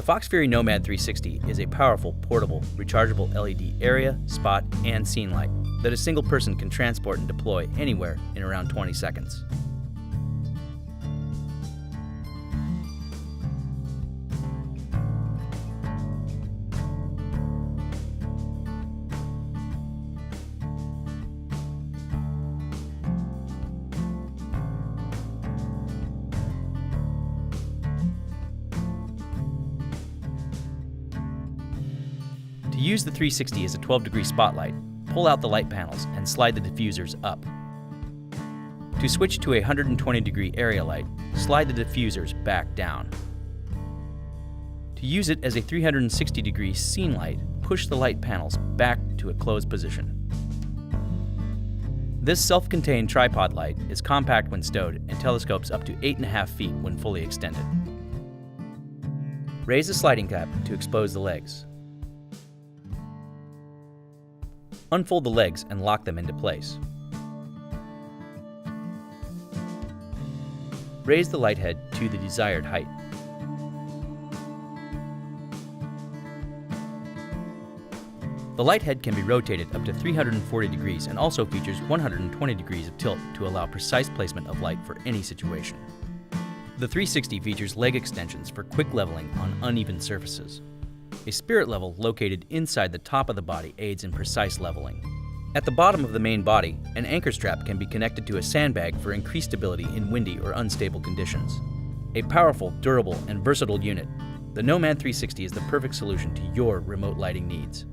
Foxfury Nomad 360 is a powerful, portable, rechargeable LED area, spot, and scene light that a single person can transport and deploy anywhere in around 20 seconds. To use the 360 as a 12-degree spotlight, pull out the light panels and slide the diffusers up. To switch to a 120-degree area light, slide the diffusers back down. To use it as a 360-degree scene light, push the light panels back to a closed position. This self-contained tripod light is compact when stowed and telescopes up to 8.5 feet when fully extended. Raise the sliding cap to expose the legs. Unfold the legs and lock them into place. Raise the light head to the desired height. The light head can be rotated up to 340 degrees and also features 120 degrees of tilt to allow precise placement of light for any situation. The 360 features leg extensions for quick leveling on uneven surfaces. A spirit level located inside the top of the body aids in precise leveling. At the bottom of the main body, an anchor strap can be connected to a sandbag for increased stability in windy or unstable conditions. A powerful, durable, and versatile unit, the Nomad 360 is the perfect solution to your remote lighting needs.